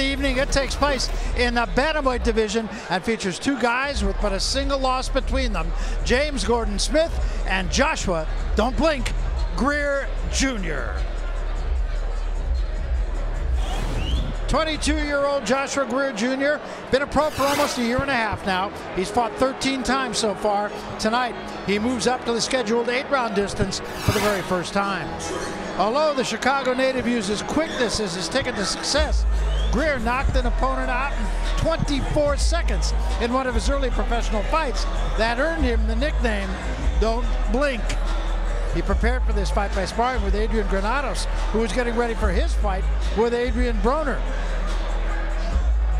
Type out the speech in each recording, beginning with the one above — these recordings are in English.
Evening. It takes place in the Bantamweight division and features two guys with but a single loss between them, James Gordon Smith and Joshua, don't blink, Greer Jr. 22-year-old Joshua Greer Jr. been a pro for almost a year and a half now. He's fought 13 times so far. Tonight, he moves up to the scheduled 8-round distance for the very first time. Although the Chicago native uses quickness as his ticket to success, Greer knocked an opponent out in 24 seconds in one of his early professional fights that earned him the nickname, Don't Blink. He prepared for this fight by sparring with Adrian Granados, who was getting ready for his fight with Adrian Broner.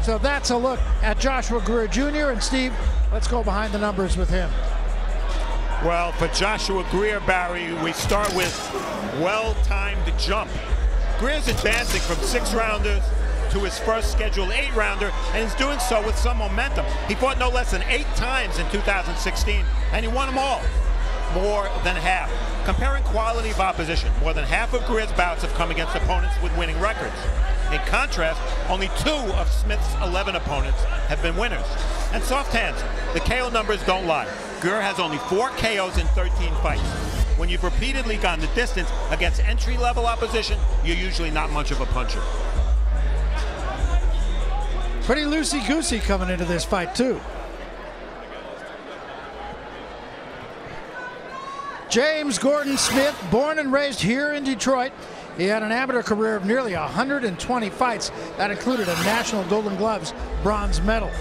So that's a look at Joshua Greer Jr. And Steve, let's go behind the numbers with him. Well, for Joshua Greer, Barry, we start with well-timed jump. Greer's advancing from 6-rounders to his first scheduled 8-rounder, and he's doing so with some momentum. He fought no less than 8 times in 2016, and he won them all, more than half. Comparing quality of opposition, more than half of Greer's bouts have come against opponents with winning records. In contrast, only 2 of Smith's 11 opponents have been winners. And soft hands, the KO numbers don't lie. Greer has only 4 KOs in 13 fights. When you've repeatedly gone the distance against entry-level opposition, you're usually not much of a puncher. Pretty loosey-goosey coming into this fight, too. James Gordon Smith, born and raised here in Detroit. He had an amateur career of nearly 120 fights. That included a National Golden Gloves bronze medal.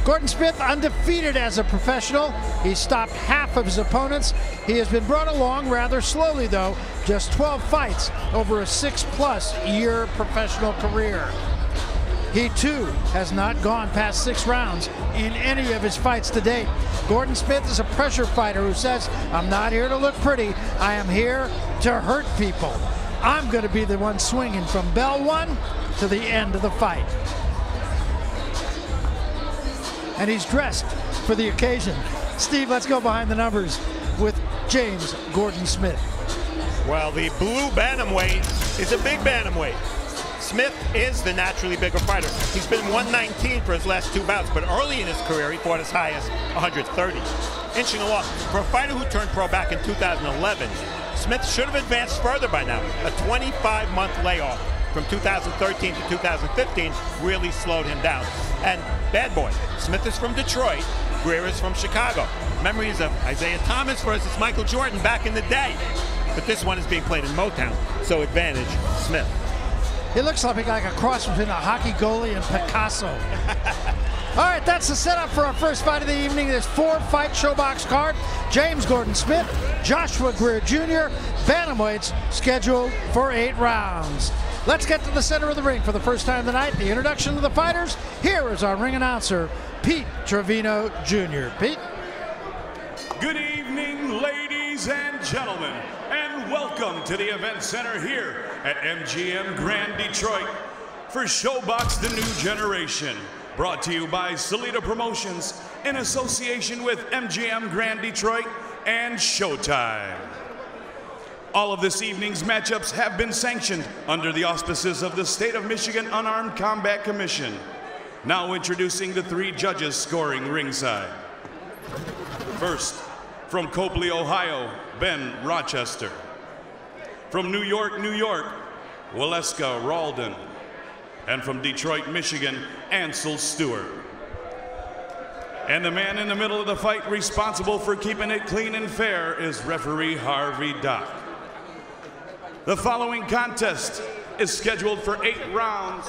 Gordon Smith undefeated as a professional. He stopped half of his opponents. He has been brought along rather slowly, though. Just 12 fights over a 6+ year professional career. He, too, has not gone past 6 rounds in any of his fights to date. Gordon Smith is a pressure fighter who says, I'm not here to look pretty. I am here to hurt people. I'm going to be the one swinging from bell 1 to the end of the fight. And he's dressed for the occasion. Steve, let's go behind the numbers with James Gordon Smith. Well, the blue bantamweight is a big bantamweight. Smith is the naturally bigger fighter. He's been 119 for his last 2 bouts, but early in his career, he fought as high as 130. Inching along. For a fighter who turned pro back in 2011, Smith should have advanced further by now. A 25-month layoff from 2013 to 2015 really slowed him down. And bad boy, Smith is from Detroit, Greer is from Chicago. Memories of Isaiah Thomas versus Michael Jordan back in the day. But this one is being played in Motown, so advantage Smith. He looks like a cross between a hockey goalie and Picasso. All right, that's the setup for our first fight of the evening. This 4-fight showbox card. James Gordon Smith, Joshua Greer Jr., bantamweights scheduled for 8 rounds. Let's get to the center of the ring for the first time tonight. The introduction to the fighters. Here is our ring announcer, Pete Trevino Jr. Pete. Good evening, ladies and gentlemen, and welcome to the event center here at MGM Grand Detroit for Showbox The New Generation, brought to you by Salida Promotions in association with MGM Grand Detroit and Showtime. All of this evening's matchups have been sanctioned under the auspices of the State of Michigan Unarmed Combat Commission. Now introducing the 3 judges scoring ringside. First, from Copley, Ohio, Ben Rochester. From New York, New York, Waleska Ralden. And from Detroit, Michigan, Ansel Stewart. And the man in the middle of the fight responsible for keeping it clean and fair is referee Harvey Dock. The following contest is scheduled for 8 rounds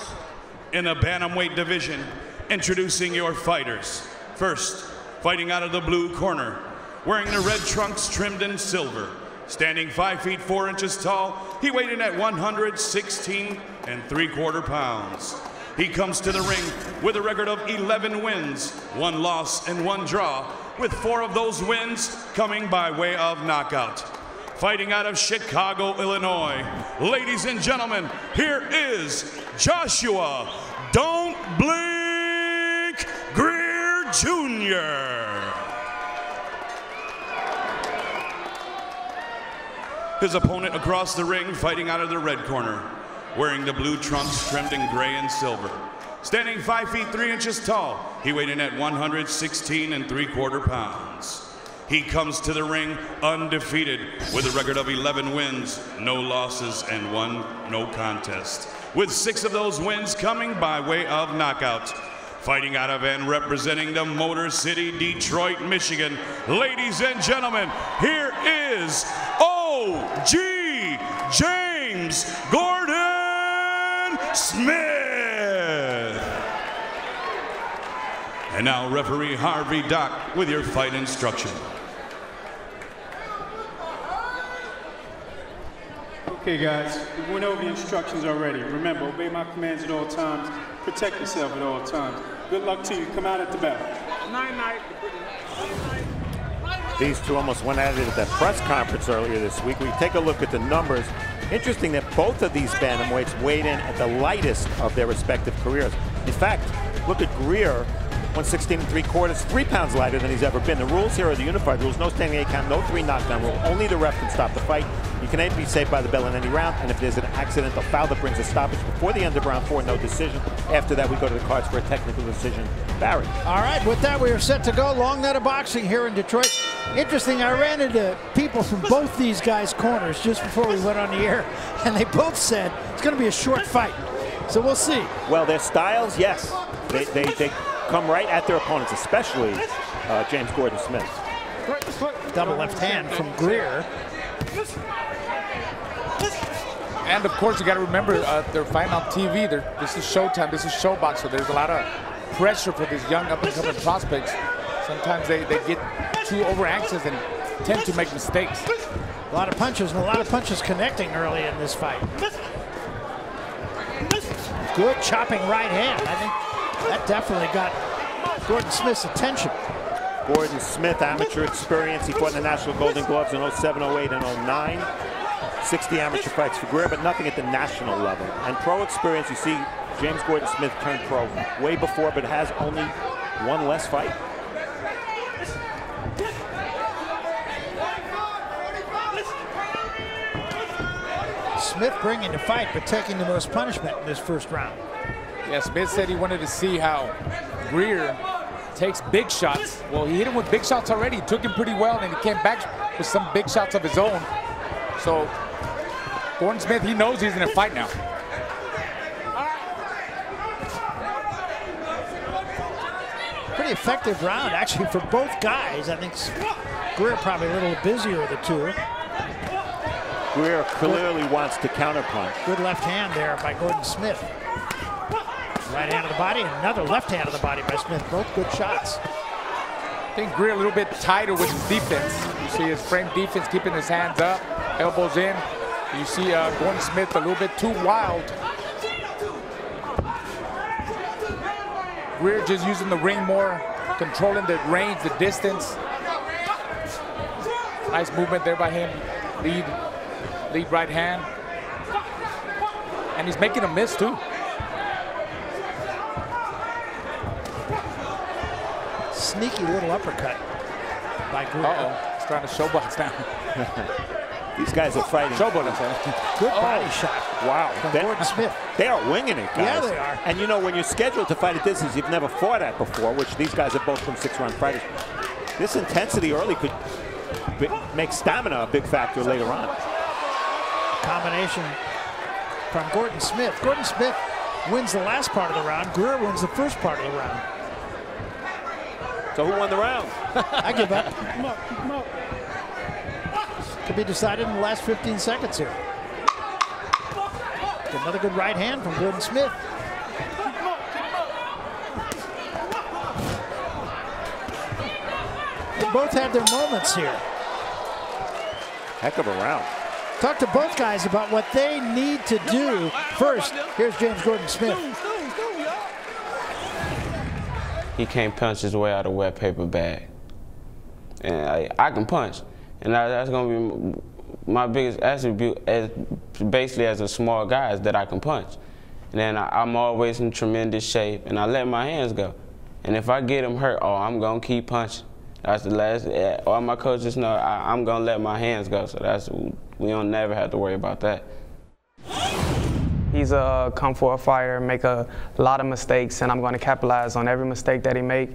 in the bantamweight division. Introducing your fighters. First, fighting out of the blue corner, wearing the red trunks trimmed in silver, standing 5 feet 4 inches tall, he weighed in at 116 3/4 pounds. He comes to the ring with a record of 11 wins, 1 loss, and 1 draw, with 4 of those wins coming by way of knockout. Fighting out of Chicago, Illinois, ladies and gentlemen, here is Joshua "Don't Blink" Greer Jr. His opponent across the ring, fighting out of the red corner, wearing the blue trunks trimmed in gray and silver. Standing 5 feet 3 inches tall, he weighed in at 116 3/4 pounds. He comes to the ring undefeated with a record of 11 wins, no losses, and 1 no contest, with 6 of those wins coming by way of knockout. Fighting out of and representing the Motor City, Detroit, Michigan, ladies and gentlemen, here is OG James Gordon Smith. And now referee Harvey Dock with your fight instruction. Okay guys, we went over the instructions already. Remember, obey my commands at all times. Protect yourself at all times. Good luck to you. Come out at the back. Night-night. These two almost went at it at that press conference earlier this week. We take a look at the numbers. Interesting that both of these bantamweights weighed in at the lightest of their respective careers. In fact, look at Greer, 116 3/4, 3 pounds lighter than he's ever been. The rules here are the unified rules: no standing 8 count, no 3 knockdown rule. Only the ref can stop the fight. You can be saved by the bell in any round, and if there's an accidental foul that brings a stoppage before the end of round 4, no decision. After that, we go to the cards for a technical decision. Barry. All right, with that, we are set to go. Long night of boxing here in Detroit. Interesting, I ran into people from both these guys' corners just before we went on the air, and they both said it's going to be a short fight. So we'll see. Well, their styles, yes. They come right at their opponents, especially James Gordon Smith. Double left hand from Greer. And of course, you got to remember they're fighting on TV. This is Showtime. This is Showbox. So there's a lot of pressure for these young up-and-coming prospects. Sometimes they get too over-anxious and tend to make mistakes. A lot of punches, and a lot of punches connecting early in this fight. Good chopping right hand. I think that definitely got Gordon Smith's attention. Gordon Smith, amateur experience. He fought in the National Golden Gloves in 07, 08, and 09. 60 amateur fights for Greer, but nothing at the national level. And pro experience, you see James Gordon Smith turned pro way before, but has only 1 less fight. Smith bringing the fight, but taking the most punishment in this first round. Yeah, Smith said he wanted to see how Greer takes big shots. Well, he hit him with big shots already. He took him pretty well, and he came back with some big shots of his own. So Gordon Smith, he knows he's in a fight now. Pretty effective round, actually, for both guys. I think Greer probably a little busier of the two. Greer clearly wants to counterpunch. Good left hand there by Gordon Smith. Right hand of the body, and another left hand of the body by Smith. Both good shots. I think Greer a little bit tighter with his defense. You see his frame defense keeping his hands up, elbows in. You see Gordon Smith a little bit too wild. Greer just using the ring more, controlling the range, the distance. Nice movement there by him. Lead right hand. And he's making a miss too. Sneaky little uppercut by Greer. Uh-oh, he's trying to showbox now. These guys are fighting. Showboat, Good body shot. Wow. From Gordon Smith. They are winging it, guys. Yeah, they are. And you know, when you're scheduled to fight at distance you've never fought at before, which these guys have both been 6-round fighters, this intensity early could make stamina a big factor later on. Combination from Gordon Smith. Gordon Smith wins the last part of the round. Greer wins the first part of the round. So who won the round? I give up. Come up, come up. To be decided in the last 15 seconds here. Another good right hand from Gordon Smith. They both had their moments here. Heck of a round. Talk to both guys about what they need to do. First, here's James Gordon Smith. He can't punch his way out of a wet paper bag. And I can punch. And that's going to be my biggest attribute basically as a small guy, is that I can punch. And then I'm always in tremendous shape, and I let my hands go. And if I get him hurt, oh, I'm going to keep punching. That's the last, all my coaches know I'm going to let my hands go. So we don't never have to worry about that. He he's a come for a fighter, make a lot of mistakes, and I'm going to capitalize on every mistake that he make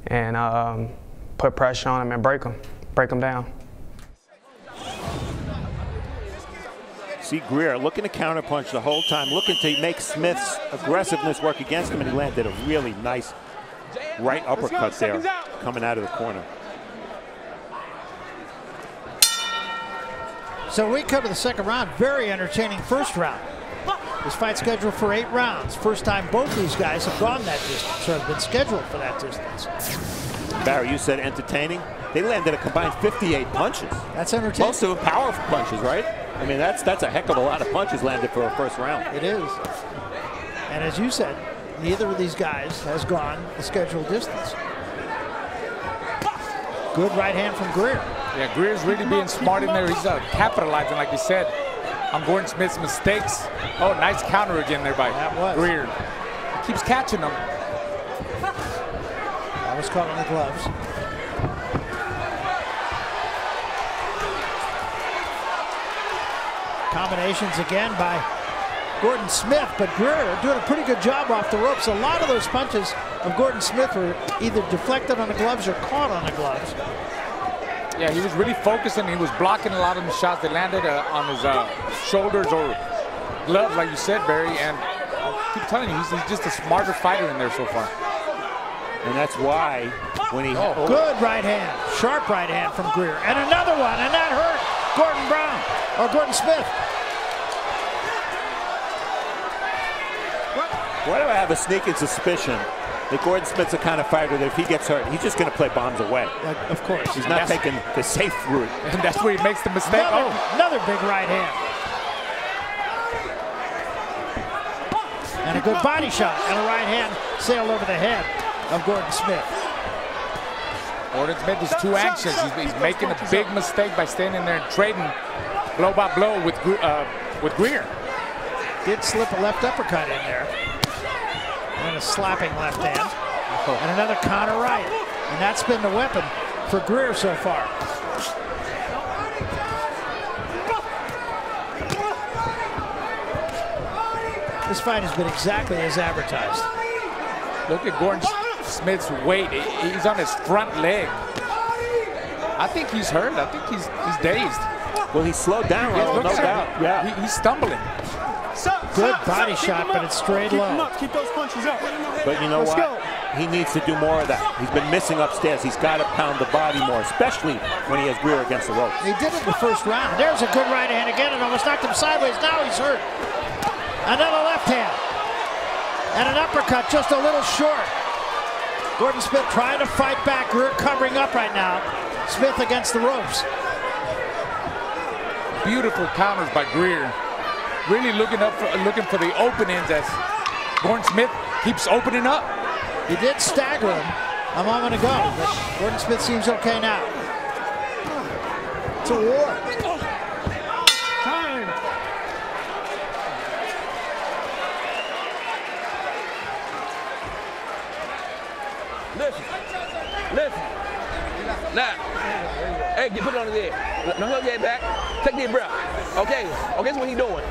and put pressure on him and break him down. See Greer looking to counterpunch the whole time, looking to make Smith's aggressiveness work against him, and he landed a really nice right uppercut there coming out of the corner. So we come to the second round. Very entertaining first round. This fight scheduled for 8 rounds. First time both these guys have gone that distance or have been scheduled for that distance. Barry, you said entertaining. They landed a combined 58 punches. That's entertaining. Most of them powerful punches, right? I mean, that's a heck of a lot of punches landed for a first round. It is. And as you said, neither of these guys has gone the scheduled distance. Good right hand from Greer. Yeah, Greer's really being smart in there. He's capitalizing, like you said, on Gordon Smith's mistakes. Oh, nice counter again there by Greer. He keeps catching them. That was caught on the gloves. Combinations again by Gordon Smith, but Greer doing a pretty good job off the ropes. A lot of those punches of Gordon Smith were either deflected on the gloves or caught on the gloves. Yeah, he was really focusing. He was blocking a lot of the shots that landed on his shoulders or gloves, like you said, Barry. And I keep telling you, he's just a smarter fighter in there so far. And that's why when he... Good right hand, sharp right hand from Greer. And another one, and that hurt Gordon Smith. Why do I have a sneaking suspicion that Gordon Smith's the kind of fighter that if he gets hurt, he's just going to play bombs away? Of course. He's not taking the safe route. And that's where he makes the mistake. Another big right hand. And a good body shot and a right hand sailed over the head of Gordon Smith. Gordon Smith is too anxious. He's making a big mistake by standing there and trading blow by blow with Greer. Did slip a left uppercut in there. And a slapping left hand. And another counter right. And that's been the weapon for Greer so far. This fight has been exactly as advertised. Look at Gordon Smith's weight. He's on his front leg. I think he's hurt. I think he's dazed. Well, he slowed down, no doubt. Yeah. He's stumbling. Good body shot, but it's straight low. Keep those punches up. But you know what? He needs to do more of that. He's been missing upstairs. He's got to pound the body more, especially when he has Greer against the ropes. He did it in the first round. There's a good right hand again and almost knocked him sideways. Now he's hurt. Another left hand. And an uppercut just a little short. Gordon Smith trying to fight back. Greer covering up right now. Smith against the ropes. Beautiful counters by Greer. Really looking for the openings as Gordon Smith keeps opening up. He did stagger him a moment ago, but Gordon Smith seems okay now. It's a war. Time. Listen. Now, hey, put it on his head. Don't hold your head back. Take your breath. Okay, that's what he's doing.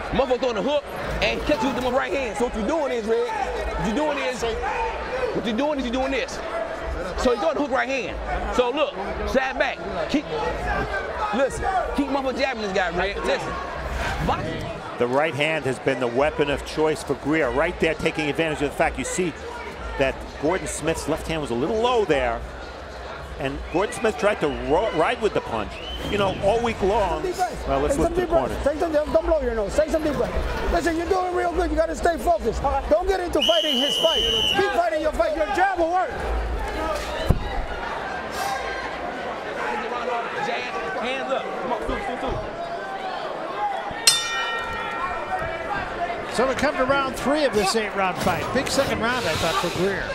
Motherfucker throwing the hook and catch you with the right hand. So what you're doing is, Red, you're doing this. So he's throwing the hook right hand. So look, side back. Keep motherfucker jabbing this guy, Red. Listen. The right hand has been the weapon of choice for Greer. Right there, taking advantage of the fact you see that Gordon Smith's left hand was a little low there. And Gordon Smith tried to ride with the punch. You know, all week long. Well, let's look at the corner. Don't blow your nose. Take some deep breath. Listen, you're doing real good. You got to stay focused. Don't get into fighting his fight. Keep fighting your fight. Your jab will work. Hands up. Come on, So we come to round 3 of this 8-round fight. Big second round, I thought, for Greer.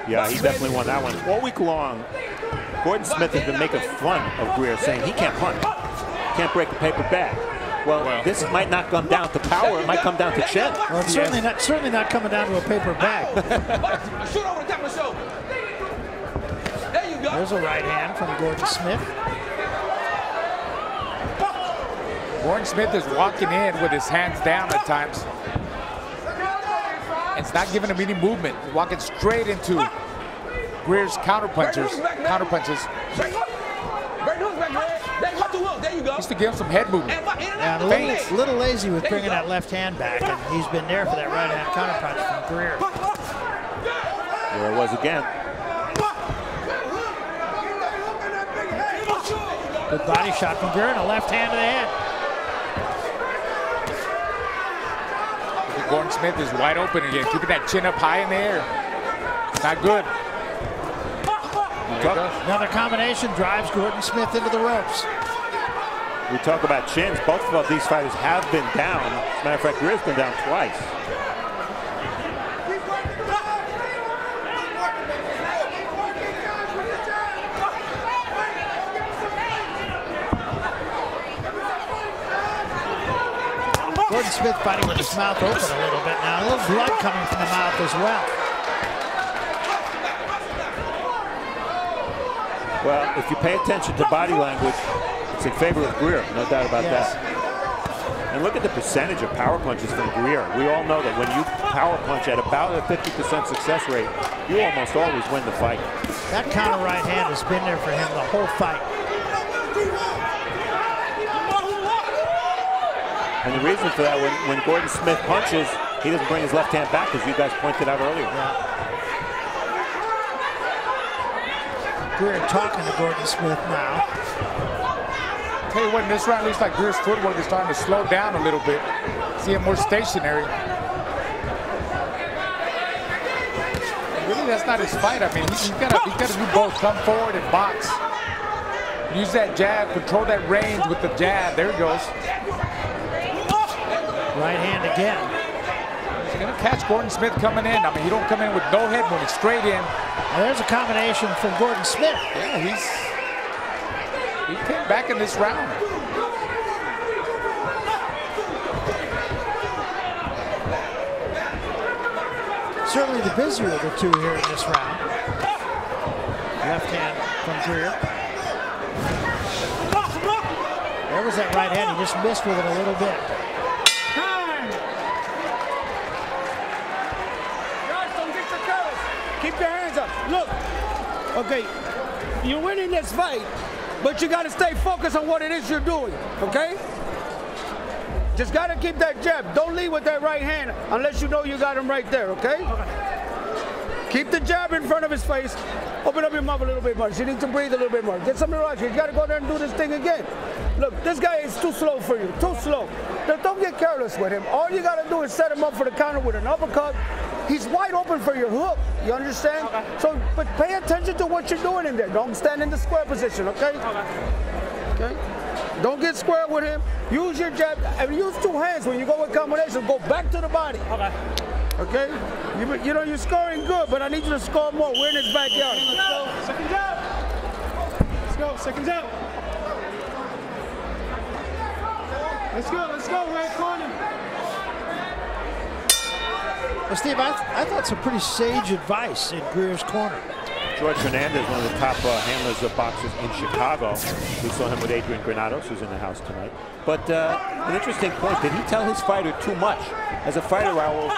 Yeah, he definitely won that one. All week long, Gordon Smith has been making fun of Greer, saying he can't punch, can't break the paper bag. Well, this might not come down to power. It might come down to chin. Well, it's certainly not coming down to a paper bag. Shoot over the top of the shoulder. There you go. There's a right hand from Gordon Smith. Gordon Smith is walking in with his hands down at times. It's not giving him any movement. He's walking straight into Greer's counter punches. There you go. Used to give him some head movement. Yeah, a little lazy with bringing that left hand back, and he's been there for that right hand counter punch from Greer. There it was again. Good body shot from Greer and a left hand to the head. Gordon Smith is wide open again, keeping that chin up high in the air. Not good. Another combination drives Gordon Smith into the ropes. We talk about chins. Both of these fighters have been down. As a matter of fact, Greer's been down twice. Gordon Smith fighting with his mouth open a little bit now. A little blood coming from the mouth as well. Well, if you pay attention to body language, it's in favor of Greer, no doubt about that. And look at the percentage of power punches from Greer. We all know that when you power punch at about a 50% success rate, you almost always win the fight. That counter right hand has been there for him the whole fight. And the reason for that, when Gordon Smith punches, he doesn't bring his left hand back, as you guys pointed out earlier. Greer talking to Gordon Smith now. Tell you what, in this round, it looks like Greer's footwork is starting to slow down a little bit. See him more stationary. Really, that's not his fight. I mean, he's got to do both, come forward and box. Use that jab, control that range with the jab. There he goes. Right hand again. He's going to catch Gordon Smith coming in. I mean, he don't come in with no head movement, straight in. Now there's a combination from Gordon Smith. Yeah, he came back in this round. Certainly the busier of the two here in this round. Left hand from Greer. There was that right hand. He just missed with it a little bit. Keep your hands up. Look, okay, you're winning this fight, but you got to stay focused on what it is you're doing, okay? Just got to keep that jab. Don't lead with that right hand unless you know you got him right there, okay? Keep the jab in front of his face. Open up your mouth a little bit more. You need to breathe a little bit more. Get some relaxation. You got to go there and do this thing again. Look, this guy is too slow for you, too slow. Don't get careless with him. All you got to do is set him up for the counter with an uppercut. He's wide open for your hook, you understand? Okay. So, but pay attention to what you're doing in there. Don't stand in the square position, okay? Okay? Don't get square with him. Use your jab, and use two hands when you go with combination. Go back to the body. Okay. Okay? You know, you're scoring good, but I need you to score more. We're in his backyard. Let's go. Second jab. Let's go. Second jab. Let's go. Right corner. Well, Steve, I thought some pretty sage advice in Greer's corner. George Hernandez, one of the top handlers of boxers in Chicago. We saw him with Adrian Granados, who's in the house tonight. But an interesting point, did he tell his fighter too much? As a fighter, Raul,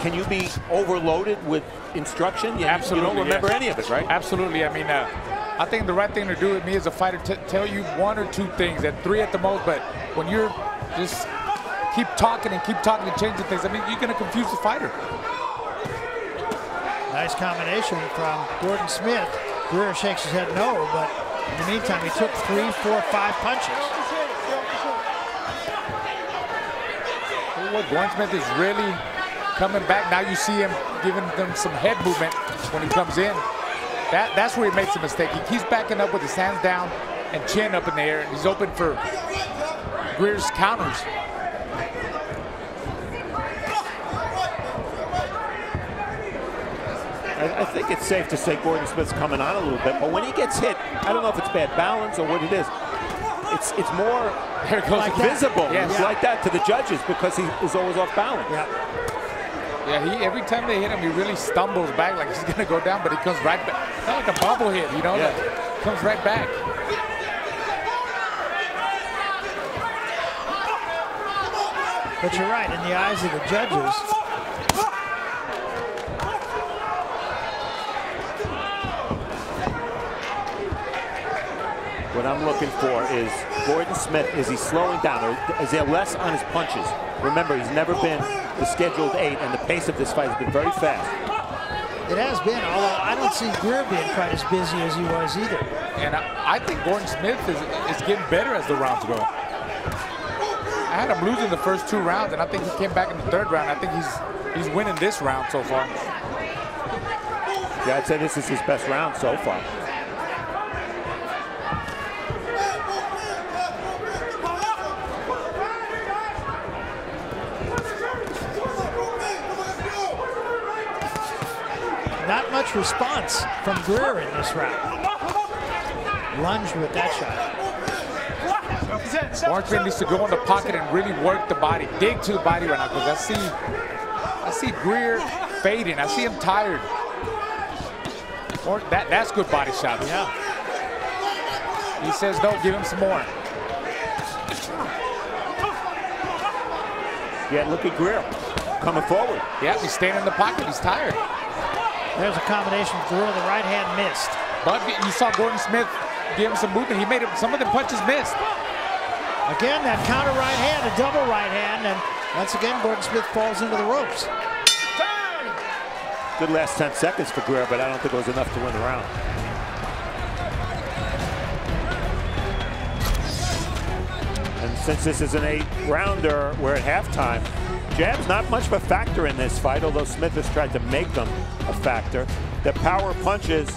can you be overloaded with instruction? Absolutely. You don't remember any of it, right? Absolutely. I mean, I think the right thing to do with me as a fighter, tell you one or two things, and three at the most, but when you're just keep talking and changing things, I mean, you're going to confuse the fighter. Nice combination from Gordon Smith. Greer shakes his head no, but in the meantime, he took 3, 4, 5 punches. What Gordon Smith is really coming back. Now you see him giving them some head movement when he comes in. That's where he makes a mistake. He keeps backing up with his hands down and chin up in the air, and he's open for Greer's counters. I think it's safe to say Gordon Smith's coming on a little bit, but when he gets hit, I don't know if it's bad balance or what it is. It's more like visible. Yes. It's like that to the judges because he is always off balance. Yeah, every time they hit him, he really stumbles back like he's going to go down, but he comes right back. Kind of like a bobble hit, you know? Yeah. Like, comes right back. But you're right, in the eyes of the judges, what I'm looking for is Gordon Smith, is he slowing down or is there less on his punches? Remember, he's never been the scheduled 8 and the pace of this fight has been very fast. it has been, although I don't see Greer being quite as busy as he was either. And I think Gordon Smith is getting better as the rounds go. I had him losing the first 2 rounds, and I think he came back in the 3rd round. I think he's winning this round so far. Yeah, I'd say this is his best round so far. Not much response from Greer in this round. Lunged with that shot. Gordon Smith needs to go in the pocket and really work the body, dig to the body right now, because I see Greer fading. I see him tired. That's good body shots. Yeah. He says no, give him some more. Yeah, look at Greer coming forward. Yeah, he's staying in the pocket. He's tired. There's a combination with Greer. The right hand missed. But you saw Gordon Smith give him some movement. He made some of the punches missed. Again, that counter right hand, a double right hand, and once again, Gordon Smith falls into the ropes. Good last 10 seconds for Greer, but I don't think it was enough to win the round. And since this is an 8-rounder, we're at halftime. Jab's not much of a factor in this fight, although Smith has tried to make them a factor. The power punches,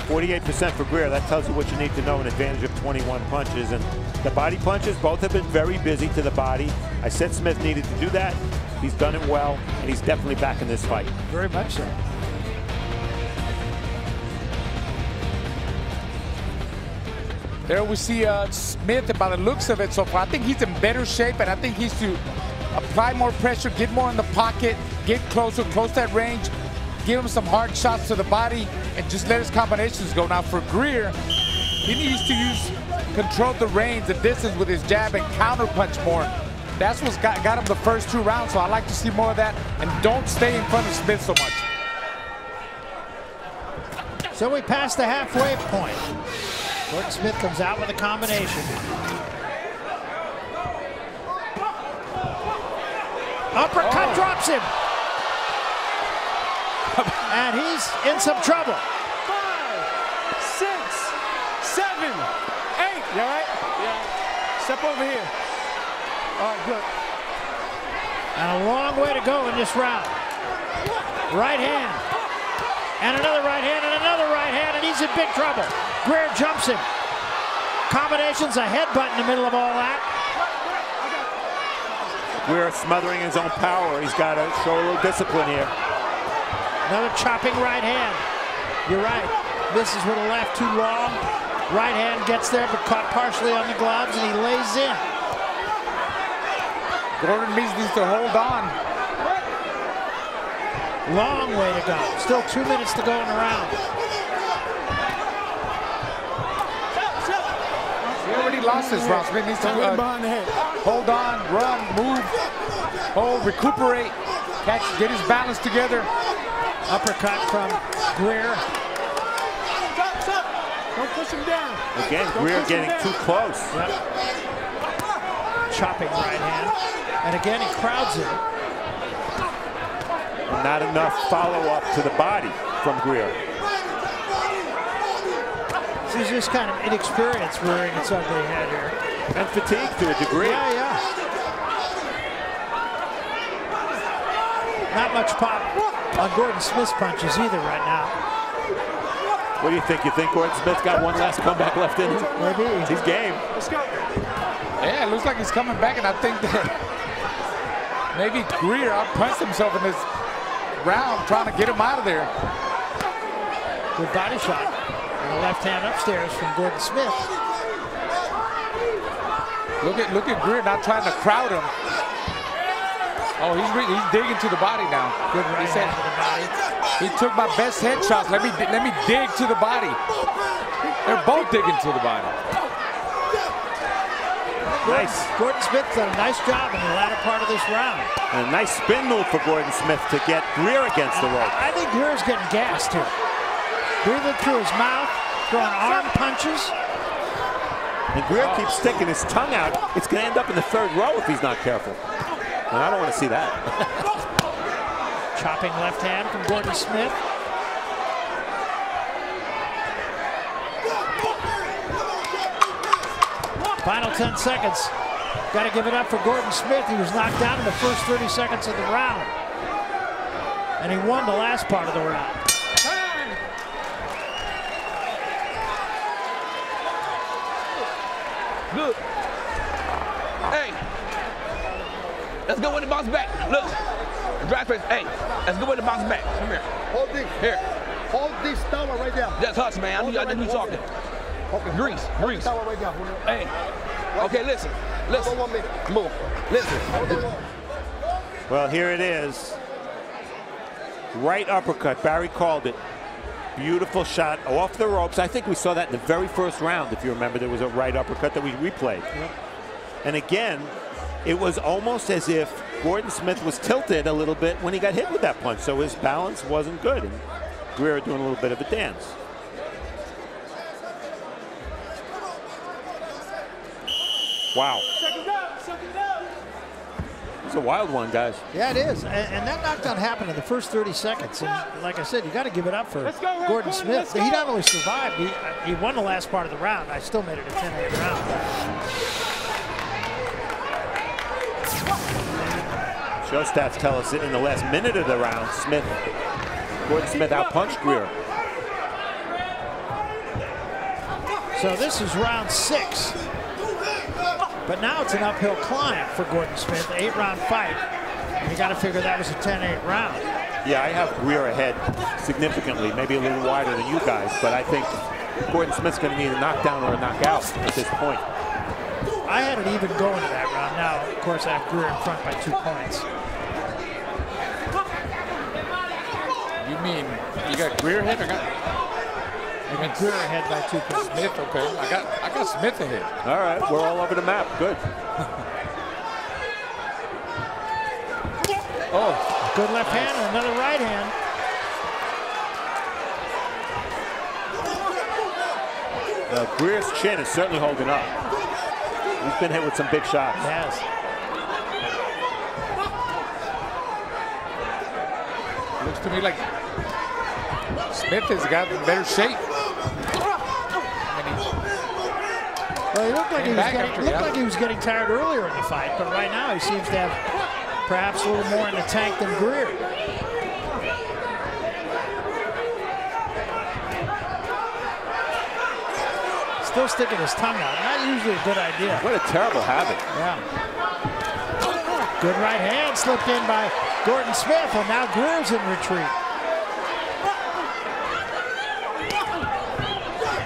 48% for Greer. That tells you what you need to know, an advantage of 21 punches. And the body punches, both have been very busy to the body. I said Smith needed to do that. He's done it well, and he's definitely back in this fight. Very much so. There we see Smith, by the looks of it so far. I think he's in better shape, and I think he's to apply more pressure, get more in the pocket, get closer, close that range, give him some hard shots to the body, and just let his combinations go. Now for Greer, he needs to control the range, the distance with his jab and counter punch more. That's what's got him the first 2 rounds, so I like to see more of that, and don't stay in front of Smith so much. So we passed the halfway point. Gordon Smith comes out with a combination. Uppercut drops him. And he's in some trouble. 5, 6, 7, 8. You all right? Yeah. Step over here. All right, good. And a long way to go in this round. Right hand. And another right hand and another right hand, and he's in big trouble. Greer jumps him. Combinations, a headbutt in the middle of all that. Greer smothering his own power. He's got to show a little discipline here. Another chopping right hand. You're right. Misses with a left, too long. Right hand gets there, but caught partially on the gloves, and he lays in. Gordon needs to hold on. Long way to go. Still 2 minutes to go in the round. He already lost his round. Smith needs to hold on, run, move, hold, recuperate, catch, get his balance together. Uppercut from Greer. Don't push him down. Again, Greer getting too close. Yep. Chopping right hand. And again, he crowds him. Not enough follow-up to the body from Greer. He's just kind of inexperienced rearing its ugly head here. And fatigue to a degree. Yeah, yeah. Not much pop on Gordon Smith's punches either right now. What do you think? You think Gordon Smith got one last comeback left in him? Maybe. He's game. Let's go. Yeah, it looks like he's coming back, and I think that maybe Greer outpunched himself in this round trying to get him out of there. Good body shot. And a left hand upstairs from Gordon Smith. Look at Greer not trying to crowd him. Oh, he's digging to the body now. Good right hand to the body. He took my best headshots. Let me dig to the body. They're both digging to the body. Gordon Smith's done a nice job in the latter part of this round. And a nice spin move for Gordon Smith to get Greer against the rope. I think Greer's getting gassed here. Breathing through his mouth, throwing arm punches. And Greer keeps sticking his tongue out. It's going to end up in the third row if he's not careful. And I don't want to see that. Chopping left hand from Gordon Smith. Final 10 seconds. Got to give it up for Gordon Smith. He was knocked down in the first 30 seconds of the round. And he won the last part of the round. Good. Hey, let's go with the bounce back. Look, drive face. Hey, let's go with the bounce back. Come here. Hold this. Here. Hold this tower right there. That's us, man. I knew you talking. Okay. Grease. Tower right there. Hey. Okay, listen. Move. Listen. Well, here it is. Right uppercut. Barry called it. Beautiful shot off the ropes. I think we saw that in the very first round, if you remember. There was a right uppercut that we replayed. Yep. And again, it was almost as if Gordon Smith was tilted a little bit when he got hit with that punch, so his balance wasn't good. And Greer doing a little bit of a dance. Wow. It's a wild one, guys. Yeah, it is. And that knockdown happened in the first 30 seconds. And like I said, you got to give it up for Gordon Smith. He not only survived, he won the last part of the round. I still made it a 10-8 round. Show stats tell us that in the last minute of the round, Gordon Smith outpunched Greer. So this is round 6. But now it's an uphill climb for Gordon Smith, an 8-round fight. You got to figure that was a 10-8 round. Yeah, I have Greer ahead significantly, maybe a little wider than you guys, but I think Gordon Smith's going to need a knockdown or a knockout at this point. I had it even going to that round. Now, of course, I have Greer in front by 2 points. You mean you got Greer ahead? I got Greer ahead by 2 points. Smith, okay. I got Smith ahead. All right, we're all over the map. Good. Oh, good left hand and another right hand. Greer's chin is certainly holding up. He's been hit with some big shots. Yes. Looks to me like Smith has gotten in better shape. Well, he looked like he was getting tired earlier in the fight, but right now he seems to have perhaps a little more in the tank than Greer. Still sticking his tongue out. Not usually a good idea. What a terrible habit. Yeah. Good right hand slipped in by Gordon Smith, and now Greer's in retreat.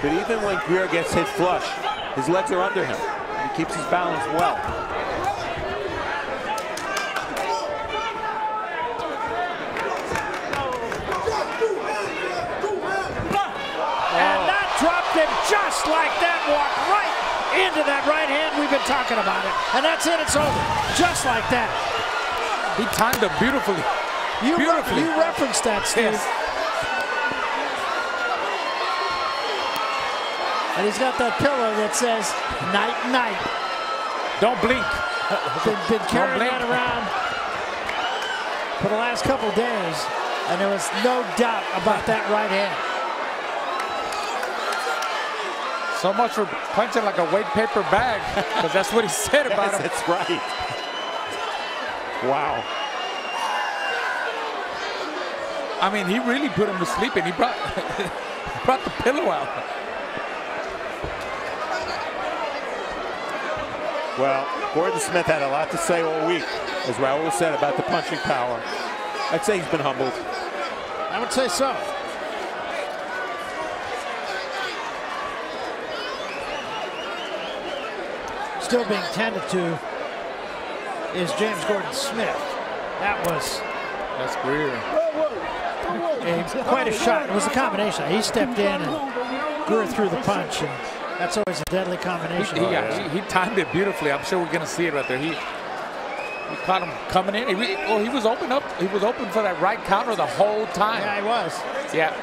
But even when Greer gets hit flush, his legs are under him. He keeps his balance well. And that dropped him just like that, walked right into that right hand. We've been talking about it. And that's it, it's over. Just like that. He timed him beautifully. You referenced that, Steve. Yes. And he's got that pillow that says, night, night. Don't blink. Been carrying that around for the last couple days, and there was no doubt about that right hand. So much for punching like a weight paper bag, because that's what he said about him. That's right. Wow. I mean, he really put him to sleep, and he brought the pillow out. Well, Gordon Smith had a lot to say all week, as Raul said, about the punching power. I'd say he's been humbled. I would say so. Still being tended to is James Gordon Smith. That's Greer. Quite a shot. It was a combination. He stepped in and Greer threw the punch. And That's always a deadly combination. He timed it beautifully. I'm sure we're going to see it right there. He caught him coming in. He was open up. He was open for that right counter the whole time. Yeah, he was. Yeah.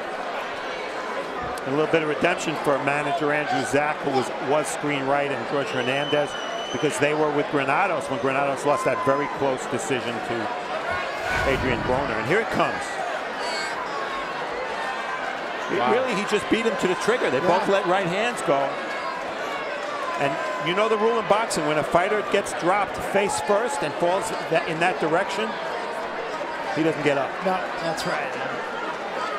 A little bit of redemption for manager Andrew Zach, who was screen right, and George Hernandez, because they were with Granados when Granados lost that very close decision to Adrian Broner. And here it comes. Really, he just beat him to the trigger. They both let right hands go. And you know the rule in boxing, when a fighter gets dropped face first and falls in that direction, he doesn't get up. No, that's right.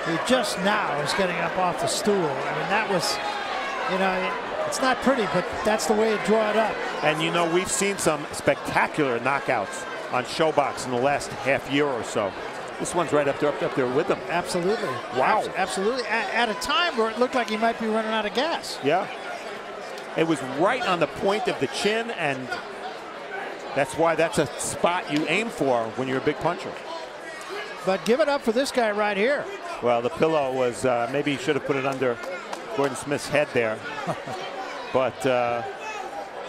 He just now is getting up off the stool. I mean, that was, you know, it's not pretty, but that's the way you draw it up. And you know, we've seen some spectacular knockouts on ShowBox in the last half year or so. This one's right up there with them. Absolutely. Wow. Absolutely. At a time where it looked like he might be running out of gas. Yeah. It was right on the point of the chin, and that's why that's a spot you aim for when you're a big puncher. But give it up for this guy right here. Well, the pillow was, maybe he should have put it under Gordon Smith's head there. But,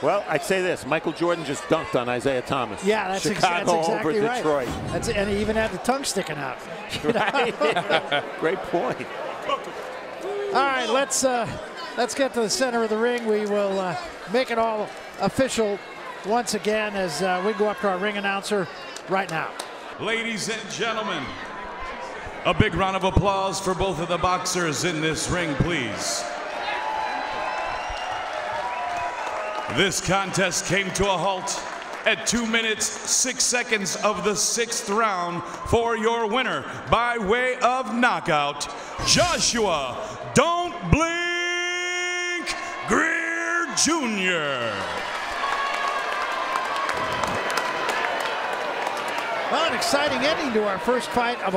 well, I'd say this. Michael Jordan just dunked on Isaiah Thomas. Yeah, that's Chicago exactly over right. Detroit. And he even had the tongue sticking out. Right. Great point. All right, let's get to the center of the ring. We will make it all official once again as we go up to our ring announcer right now. Ladies and gentlemen, a big round of applause for both of the boxers in this ring, please. This contest came to a halt at 2 minutes, 6 seconds of the 6th round for your winner by way of knockout, Joshua "Don't Blink" Greer Jr. Well, an exciting ending to our first fight of